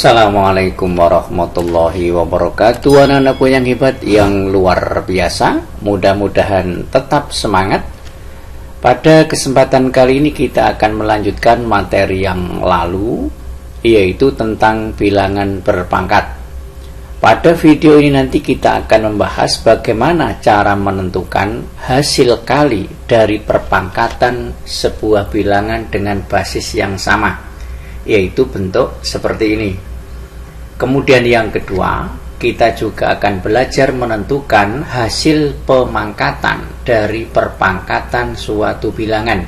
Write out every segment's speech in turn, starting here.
Assalamualaikum warahmatullahi wabarakatuh. Anak-anakku yang hebat, yang luar biasa, mudah-mudahan tetap semangat. Pada kesempatan kali ini kita akan melanjutkan materi yang lalu, yaitu tentang bilangan berpangkat. Pada video ini nanti kita akan membahas bagaimana cara menentukan hasil kali dari perpangkatan sebuah bilangan dengan basis yang sama, yaitu bentuk seperti ini. Kemudian yang kedua, kita juga akan belajar menentukan hasil pemangkatan dari perpangkatan suatu bilangan,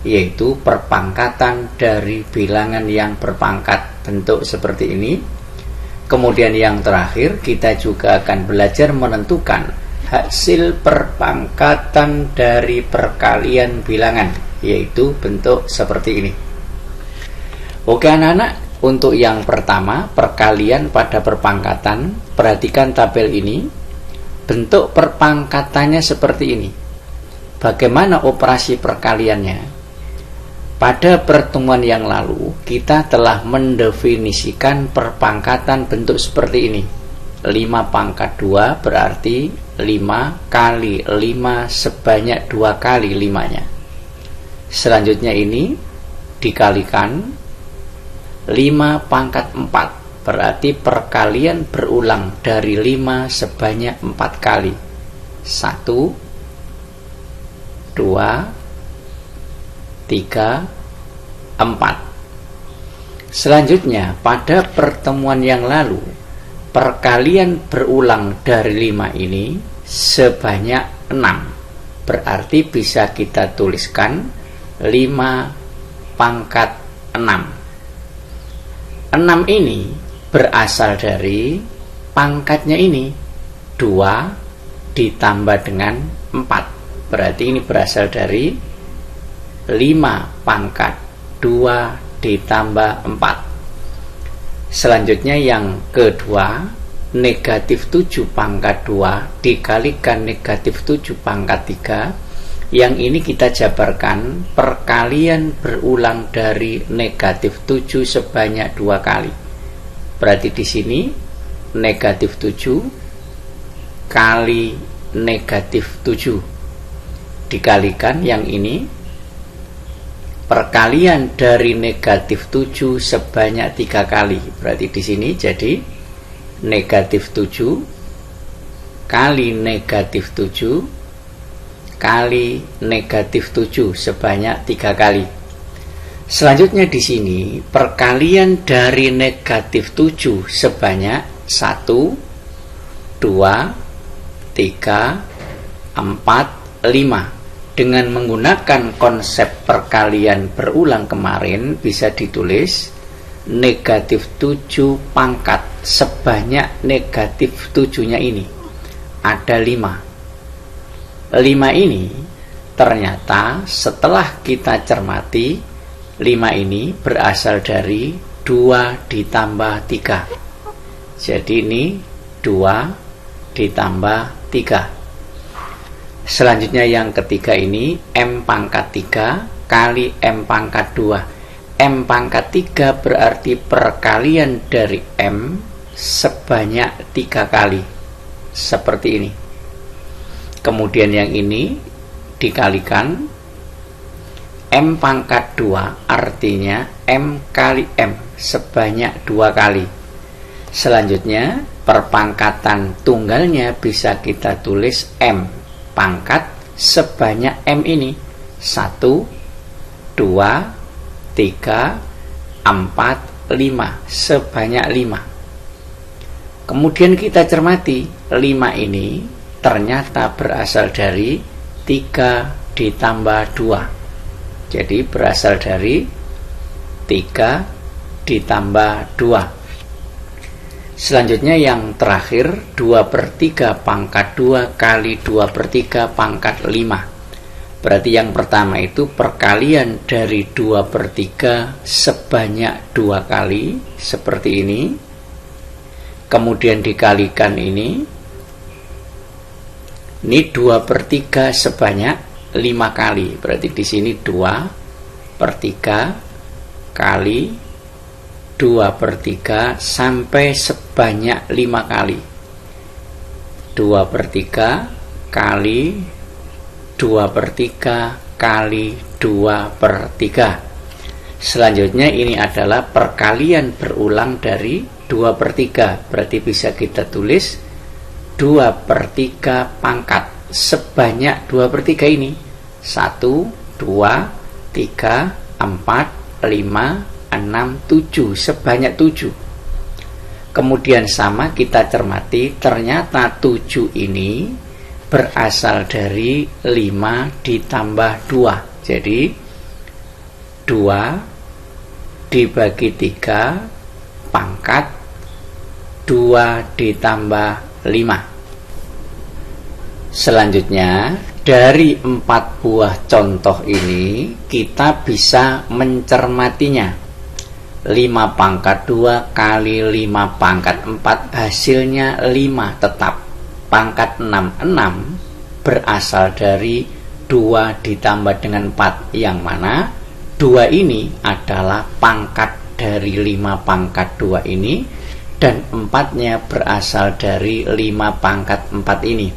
yaitu perpangkatan dari bilangan yang berpangkat bentuk seperti ini. Kemudian yang terakhir, kita juga akan belajar menentukan hasil perpangkatan dari perkalian bilangan, yaitu bentuk seperti ini. Oke anak-anak, untuk yang pertama, perkalian pada perpangkatan. Perhatikan tabel ini. Bentuk perpangkatannya seperti ini. Bagaimana operasi perkaliannya? Pada pertemuan yang lalu, kita telah mendefinisikan perpangkatan bentuk seperti ini. 5 pangkat 2 berarti 5 kali 5 sebanyak 2 kali 5-nya. Selanjutnya ini dikalikan 5 pangkat 4 berarti perkalian berulang dari 5 sebanyak 4 kali. 1, 2, 3, 4. Selanjutnya pada pertemuan yang lalu, perkalian berulang dari 5 ini sebanyak 6. Berarti bisa kita tuliskan 5 pangkat 6. 6 ini berasal dari pangkatnya ini 2 ditambah dengan 4. Berarti ini berasal dari 5 pangkat 2 ditambah 4. Selanjutnya yang kedua, negatif 7 pangkat 2 dikalikan negatif 7 pangkat 3. Yang ini kita jabarkan perkalian berulang dari negatif 7 sebanyak 2 kali. Berarti di sini negatif 7 kali negatif 7 dikalikan yang ini perkalian dari negatif 7 sebanyak 3 kali. Berarti di sini jadi negatif 7 kali negatif 7 kali negatif 7 sebanyak 3 kali. Selanjutnya di sini perkalian dari negatif 7 sebanyak 1, 2, 3, 4, 5. Dengan menggunakan konsep perkalian berulang kemarin bisa ditulis negatif 7 pangkat sebanyak negatif 7-nya ini ada 5. 5 ini ternyata setelah kita cermati 5 ini berasal dari 2 ditambah 3. Jadi ini 2 ditambah 3. Selanjutnya yang ketiga ini M pangkat 3 kali M pangkat 2. M pangkat 3 berarti perkalian dari M sebanyak 3 kali. Seperti ini. Kemudian yang ini dikalikan M pangkat 2 artinya M kali M sebanyak 2 kali. Selanjutnya perpangkatan tunggalnya bisa kita tulis M pangkat sebanyak M ini 1, 2, 3, 4, 5 sebanyak 5. Kemudian kita cermati 5 ini ternyata berasal dari 3 ditambah 2. Jadi berasal dari 3 ditambah 2. Selanjutnya yang terakhir 2/3 pangkat 2 kali 2/3 pangkat 5. Berarti yang pertama itu perkalian dari 2/3 sebanyak 2 kali seperti ini. Kemudian dikalikan ini 2/3 sebanyak 5 kali. Berarti di sini 2/3 kali 2/3 sampai sebanyak 5 kali. 2/3 kali 2/3 kali 2/3. Selanjutnya ini adalah perkalian berulang dari 2/3. Berarti bisa kita tulis 2/3 pangkat sebanyak 2/3 ini. 1, 2, 3, 4, 5, 6, 7. Sebanyak 7. Kemudian sama kita cermati, ternyata 7 ini berasal dari 5 ditambah 2. Jadi 2 dibagi 3 pangkat 2 ditambah 5. Selanjutnya, dari 4 buah contoh ini kita bisa mencermatinya. 5 pangkat 2 kali 5 pangkat 4 hasilnya 5 tetap. Pangkat 6 berasal dari 2 ditambah dengan 4, yang mana 2 ini adalah pangkat dari 5 pangkat 2 ini, dan 4-nya berasal dari 5 pangkat 4 ini.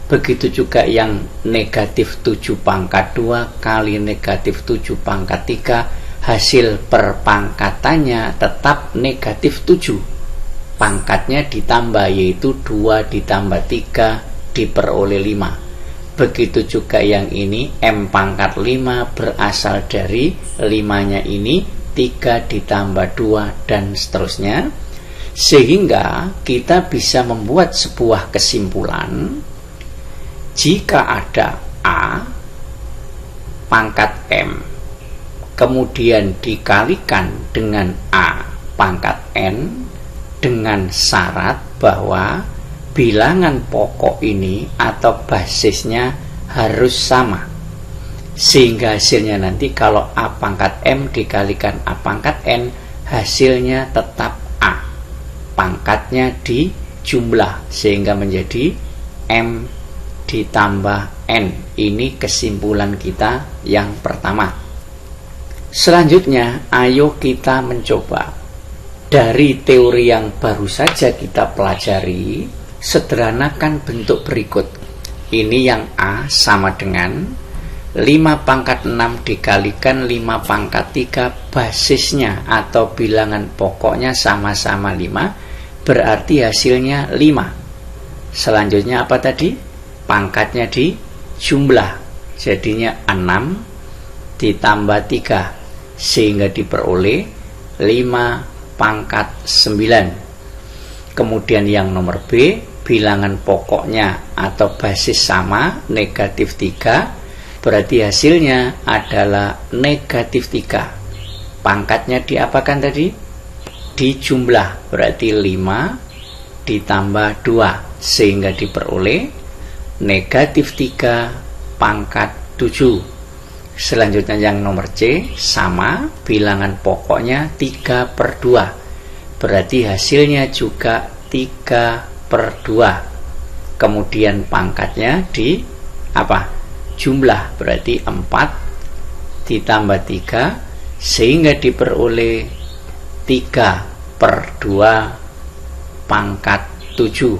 Begitu juga yang negatif 7 pangkat 2 kali negatif 7 pangkat 3, hasil perpangkatannya tetap negatif 7. Pangkatnya ditambah, yaitu 2 ditambah 3 diperoleh 5. Begitu juga yang ini, M pangkat 5 berasal dari 5-nya ini, 3 ditambah 2, dan seterusnya. Sehingga kita bisa membuat sebuah kesimpulan, jika ada A pangkat M kemudian dikalikan dengan A pangkat N dengan syarat bahwa bilangan pokok ini atau basisnya harus sama, sehingga hasilnya nanti kalau A pangkat M dikalikan A pangkat N, hasilnya tetap A, pangkatnya dijumlah sehingga menjadi M ditambah N. Ini kesimpulan kita yang pertama. Selanjutnya, ayo kita mencoba dari teori yang baru saja kita pelajari, sederhanakan bentuk berikut. Ini yang A sama dengan 5 pangkat 6 dikalikan 5 pangkat 3, basisnya atau bilangan pokoknya sama-sama 5, berarti hasilnya 5. Selanjutnya apa tadi? Pangkatnya dijumlah, jadinya 6 ditambah 3, sehingga diperoleh 5 pangkat 9. Kemudian yang nomor B, bilangan pokoknya atau basis sama, negatif 3, berarti hasilnya adalah negatif 3. Pangkatnya diapakan tadi? Dijumlah, berarti 5 ditambah 2, sehingga diperoleh negatif 3 pangkat 7. Selanjutnya yang nomor C, sama, bilangan pokoknya 3/2, berarti hasilnya juga 3/2. Kemudian pangkatnya di apa? Jumlah, berarti 4 ditambah 3, sehingga diperoleh 3/2 pangkat 7.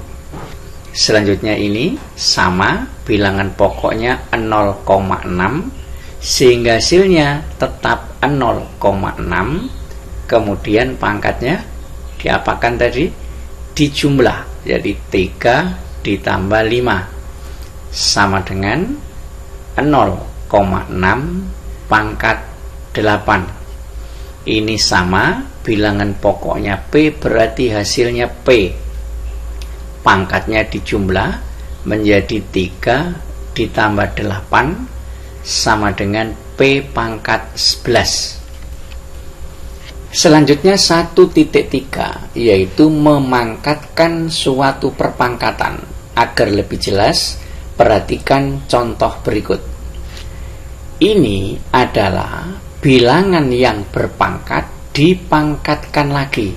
Selanjutnya ini sama, bilangan pokoknya 0,6, sehingga hasilnya tetap 0,6. Kemudian pangkatnya diapakan tadi? Dijumlah, jadi 3 ditambah 5 sama dengan 0,6 pangkat 8. Ini sama, bilangan pokoknya P, berarti hasilnya P. Pangkatnya dijumlah menjadi 3 ditambah 8 sama dengan P pangkat 11. Selanjutnya 1.3, yaitu memangkatkan suatu perpangkatan. Agar lebih jelas, perhatikan contoh berikut. Ini adalah bilangan yang berpangkat dipangkatkan lagi.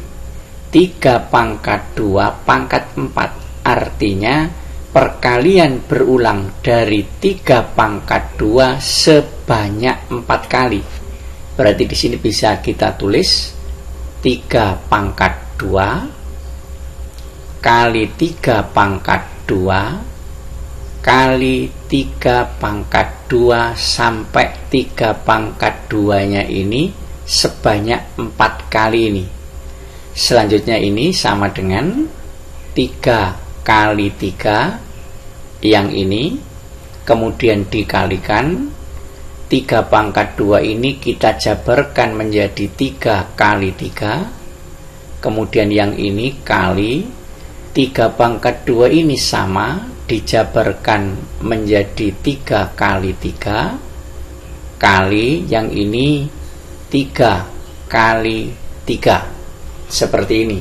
3 pangkat 2 pangkat 4, artinya perkalian berulang dari 3 pangkat 2 sebanyak 4 kali. Berarti di sini bisa kita tulis 3 pangkat 2 kali 3 pangkat 2 kali 3 pangkat 2 sampai 3 pangkat 2 nya ini sebanyak 4 kali ini. Selanjutnya ini sama dengan 3 kali 3 yang ini, kemudian dikalikan 3 pangkat 2 ini kita jabarkan menjadi 3 kali 3, kemudian yang ini kali 3 pangkat 2 ini sama dijabarkan menjadi 3 kali 3 kali yang ini 3 kali 3 seperti ini.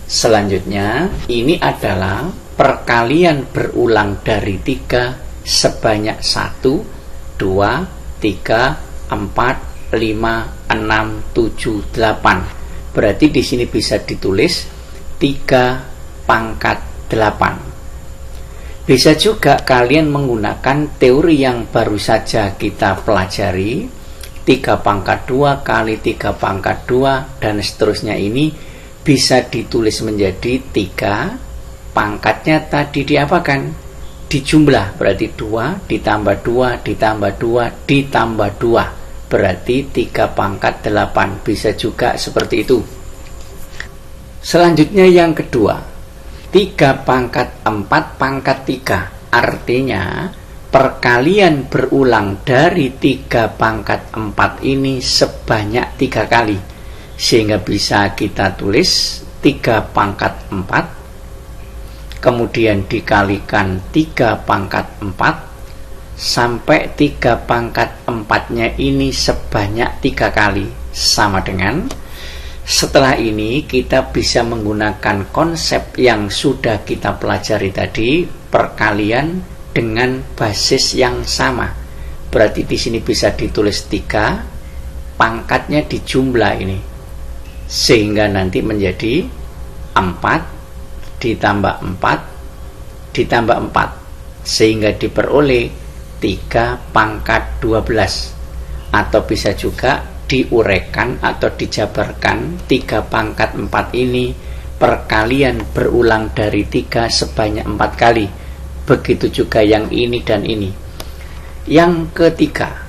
Selanjutnya ini adalah perkalian berulang dari 3 sebanyak 1, 2, 3, 4, 5, 6, 7, 8. Berarti di sini bisa ditulis 3 pangkat 8. Bisa juga kalian menggunakan teori yang baru saja kita pelajari, 3 pangkat 2 kali 3 pangkat 2 dan seterusnya ini bisa ditulis menjadi 3, pangkatnya tadi diapakan? Dijumlah, berarti 2 ditambah 2 ditambah 2 ditambah 2, berarti 3 pangkat 8. Bisa juga seperti itu. Selanjutnya yang kedua, 3 pangkat 4 pangkat 3, artinya perkalian berulang dari 3 pangkat 4 ini sebanyak 3 kali, sehingga bisa kita tulis 3 pangkat 4 kemudian dikalikan 3 pangkat 4 sampai 3 pangkat 4 nya ini sebanyak 3 kali, sama dengan setelah ini kita bisa menggunakan konsep yang sudah kita pelajari tadi, perkalian dengan basis yang sama. Berarti di sini bisa ditulis 3, pangkatnya dijumlah ini, sehingga nanti menjadi 4 ditambah 4 ditambah 4, sehingga diperoleh 3 pangkat 12. Atau bisa juga diuraikan atau dijabarkan 3 pangkat 4 ini perkalian berulang dari 3 sebanyak 4 kali. Begitu juga yang ini dan ini. Yang ketiga,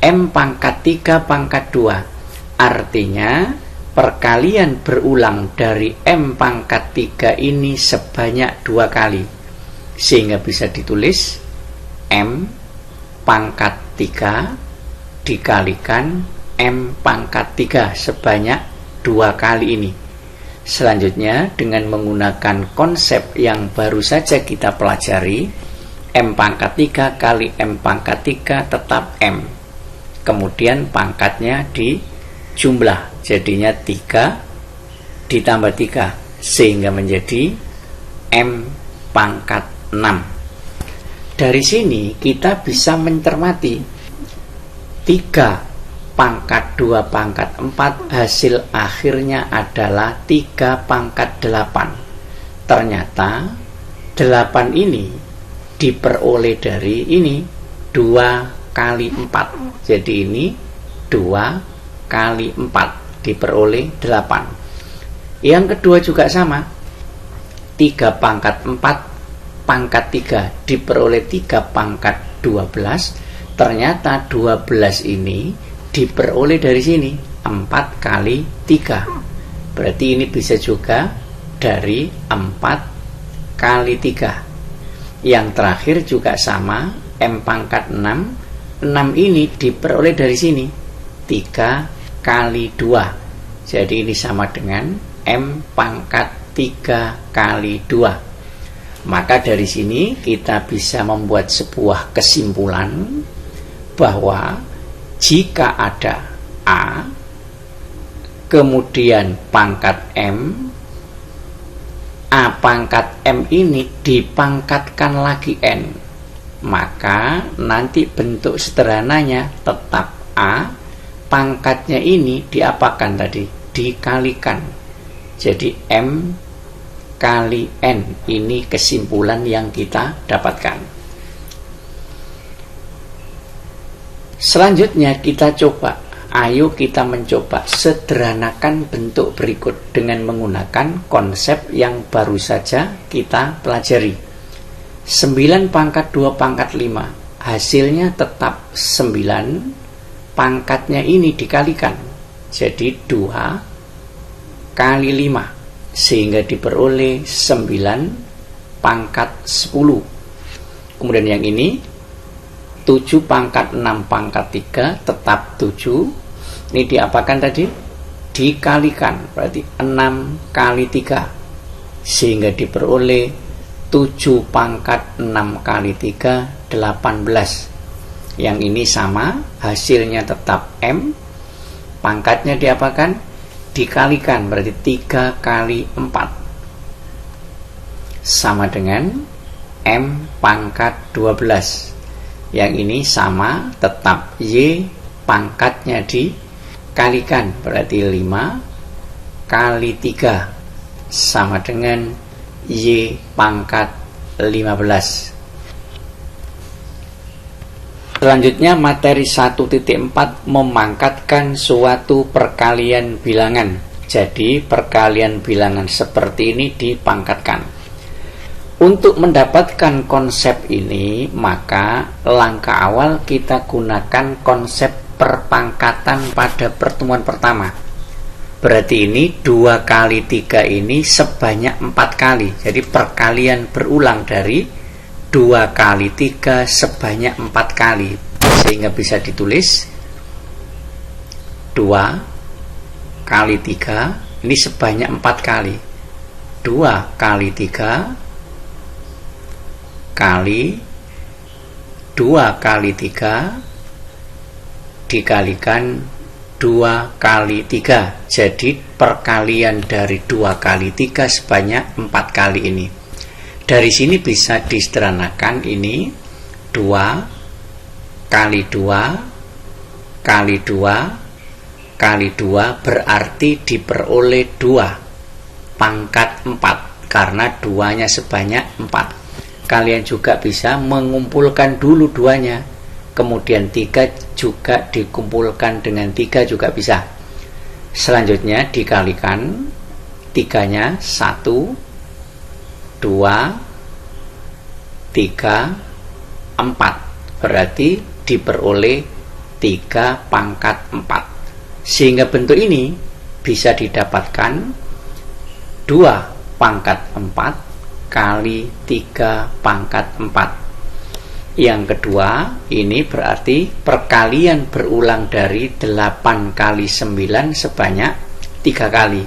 M pangkat 3 pangkat 2, artinya perkalian berulang dari M pangkat 3 ini sebanyak 2 kali, sehingga bisa ditulis M pangkat 3 dikalikan M pangkat 3 sebanyak 2 kali ini. Selanjutnya dengan menggunakan konsep yang baru saja kita pelajari, M pangkat 3 kali M pangkat 3 tetap M, kemudian pangkatnya dijumlah, jadinya 3 ditambah 3, sehingga menjadi M pangkat 6. Dari sini kita bisa mencermati 3 pangkat 2 pangkat 4 hasil akhirnya adalah 3 pangkat 8. Ternyata 8 ini diperoleh dari ini 2 kali 4. Jadi ini 2 kali 4 diperoleh 8. Yang kedua juga sama, 3 pangkat 4 pangkat 3 diperoleh 3 pangkat 12. Ternyata 12 ini diperoleh dari sini 4 kali 3. Berarti ini bisa juga dari 4 kali 3. Yang terakhir juga sama, M pangkat 6. 6 ini diperoleh dari sini 3 kali 2. Jadi ini sama dengan M pangkat 3 kali 2. Maka dari sini kita bisa membuat sebuah kesimpulan bahwa jika ada A, kemudian pangkat M, A pangkat M ini dipangkatkan lagi N, maka nanti bentuk sederhananya tetap A, pangkatnya ini diapakan tadi? Dikalikan. Jadi M kali N, ini kesimpulan yang kita dapatkan. Selanjutnya kita coba Ayo kita mencoba sederhanakan bentuk berikut dengan menggunakan konsep yang baru saja kita pelajari. 9 pangkat 2 pangkat 5, hasilnya tetap 9, pangkatnya ini dikalikan, jadi 2 kali 5, sehingga diperoleh 9 pangkat 10. Kemudian yang ini 7 pangkat 6 pangkat 3 tetap 7. Ini diapakan tadi? Dikalikan, berarti 6 kali 3, sehingga diperoleh 7 pangkat 6 kali 3 18. Yang ini sama, hasilnya tetap M, pangkatnya diapakan? Dikalikan, berarti 3 kali 4 sama dengan M pangkat 12. Yang ini sama, tetap Y, pangkatnya dikalikan, berarti 5 kali 3 sama dengan Y pangkat 15. Selanjutnya materi 1.4 memangkatkan suatu perkalian bilangan. Jadi perkalian bilangan seperti ini dipangkatkan. Untuk mendapatkan konsep ini, maka langkah awal kita gunakan konsep perpangkatan pada pertemuan pertama. Berarti ini 2 kali 3 ini sebanyak 4 kali. Jadi perkalian berulang dari 2 kali 3 sebanyak 4 kali. Sehingga bisa ditulis 2 kali 3 ini sebanyak 4 kali. 2 kali 3 kali 2 kali 3 dikalikan 2 kali 3. Jadi perkalian dari 2 kali 3 sebanyak 4 kali ini. Dari sini bisa disederhanakan, ini 2 kali 2 kali 2 kali 2 berarti diperoleh 2 pangkat 4, karena 2-nya sebanyak 4. Kalian juga bisa mengumpulkan dulu 2-nya, kemudian 3 juga dikumpulkan dengan 3 juga bisa. Selanjutnya dikalikan 3-nya 1 2 3 4, berarti diperoleh 3 pangkat 4. Sehingga bentuk ini bisa didapatkan 2 pangkat 4 kali 3 pangkat 4. Yang kedua, ini berarti perkalian berulang dari 8 kali 9 sebanyak 3 kali.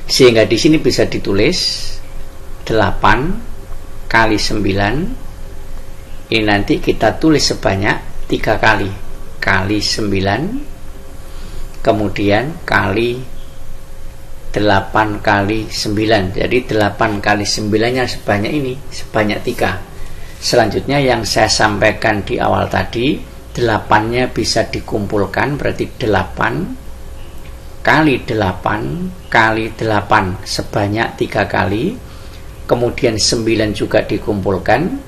Sehingga di sini bisa ditulis 8 kali 9. Ini nanti kita tulis sebanyak 3 kali. Kali 9, kemudian kali 8 kali 9. Jadi 8 kali 9-nya sebanyak ini, sebanyak 3. Selanjutnya yang saya sampaikan di awal tadi, 8-nya bisa dikumpulkan, berarti 8 kali 8 kali 8 sebanyak 3 kali. Kemudian 9 juga dikumpulkan,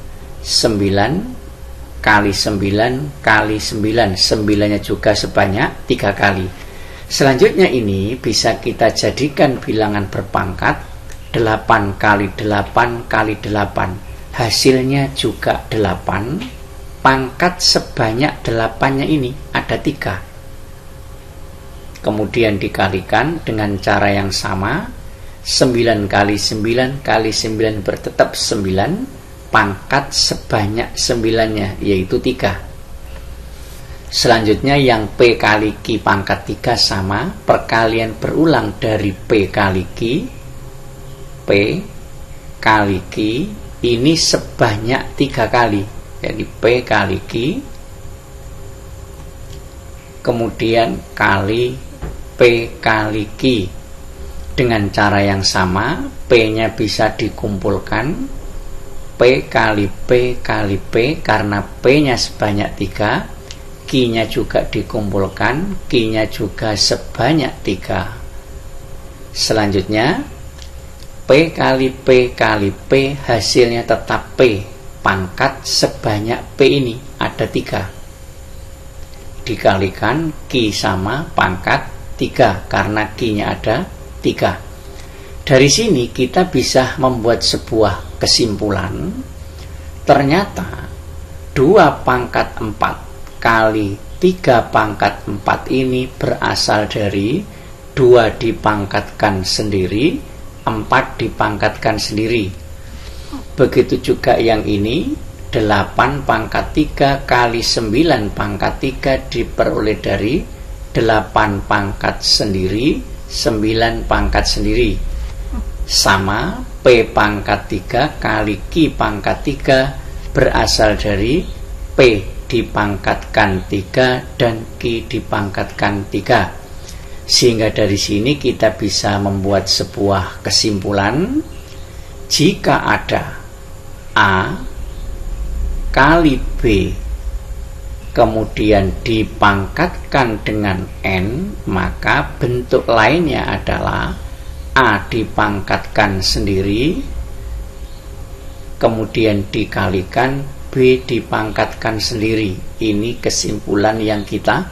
9 kali 9 kali 9, 9-nya juga sebanyak 3 kali. Selanjutnya ini bisa kita jadikan bilangan berpangkat 8 kali 8 kali 8. Hasilnya juga 8. Pangkat sebanyak 8-nya ini ada 3. Kemudian dikalikan dengan cara yang sama. 9 kali 9 kali 9 bertetap 9. Pangkat sebanyak 9-nya yaitu 3. Selanjutnya yang P kali Q pangkat 3 sama, perkalian berulang dari P kali Q. P kali Q ini sebanyak 3 kali. Jadi P kali Q, kemudian kali P kali Q. Dengan cara yang sama, P-nya bisa dikumpulkan. P kali P kali P, karena P-nya sebanyak 3. Q-nya juga dikumpulkan, Q-nya juga sebanyak 3. Selanjutnya P kali P kali P, hasilnya tetap P. Pangkat sebanyak P ini ada 3. dikalikan Q sama pangkat 3 karena Q-nya ada 3. Dari sini kita bisa membuat sebuah kesimpulan. Ternyata 2 pangkat 4 kali 3 pangkat 4 ini berasal dari 2 dipangkatkan sendiri, 4 dipangkatkan sendiri. Begitu juga yang ini, 8 pangkat 3 kali 9 pangkat 3 diperoleh dari 8 pangkat sendiri, 9 pangkat sendiri. Sama P pangkat 3 kali Q pangkat 3 berasal dari P dipangkatkan 3 dan Q dipangkatkan 3. Sehingga dari sini kita bisa membuat sebuah kesimpulan. Jika ada A kali B kemudian dipangkatkan dengan N, maka bentuk lainnya adalah A dipangkatkan sendiri kemudian dikalikan B dipangkatkan sendiri. Ini kesimpulan yang kita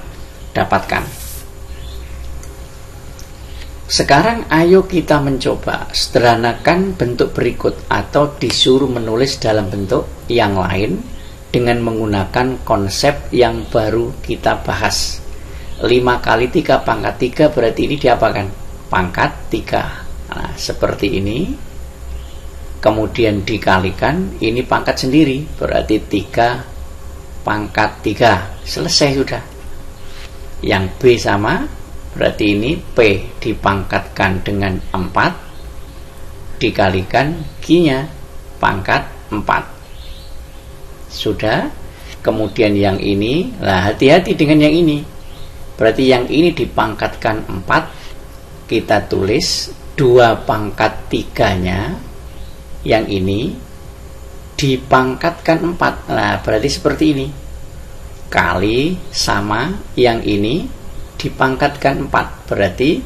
dapatkan. Sekarang ayo kita mencoba sederhanakan bentuk berikut atau disuruh menulis dalam bentuk yang lain dengan menggunakan konsep yang baru kita bahas. 5 kali 3 pangkat 3 berarti ini diapakan? Pangkat 3. Nah, seperti ini. Kemudian dikalikan, ini pangkat sendiri, berarti 3 pangkat 3. Selesai sudah. Yang B sama, berarti ini P dipangkatkan dengan 4, dikalikan Q-nya pangkat 4. Sudah. Kemudian yang ini, nah hati-hati dengan yang ini. Berarti yang ini dipangkatkan 4, kita tulis 2 pangkat 3-nya, yang ini dipangkatkan 4. Nah, berarti seperti ini. Kali sama yang ini dipangkatkan 4. Berarti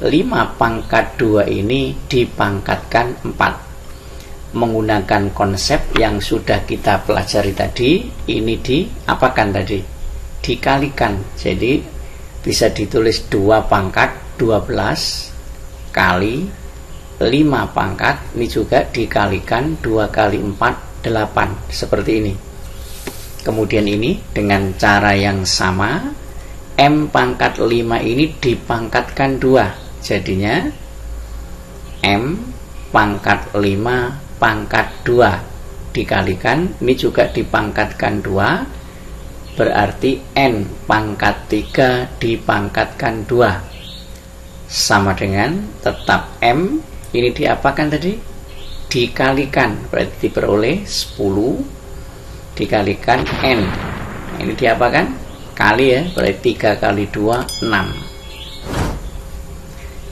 5 pangkat 2 ini dipangkatkan 4. Menggunakan konsep yang sudah kita pelajari tadi, ini diapakan tadi? Dikalikan. Jadi bisa ditulis 2 pangkat 12 kali 5 pangkat, ini juga dikalikan 2 kali 4, 8. Seperti ini. Kemudian ini dengan cara yang sama, M pangkat 5 ini dipangkatkan 2. Jadinya M pangkat 5 pangkat 2 dikalikan, ini juga dipangkatkan 2, berarti N pangkat 3 dipangkatkan 2. Sama dengan tetap M, ini diapakan tadi? Dikalikan, berarti diperoleh 10 dikalikan N. Ini diapakan? Kali ya, berarti 3 kali 2, 6.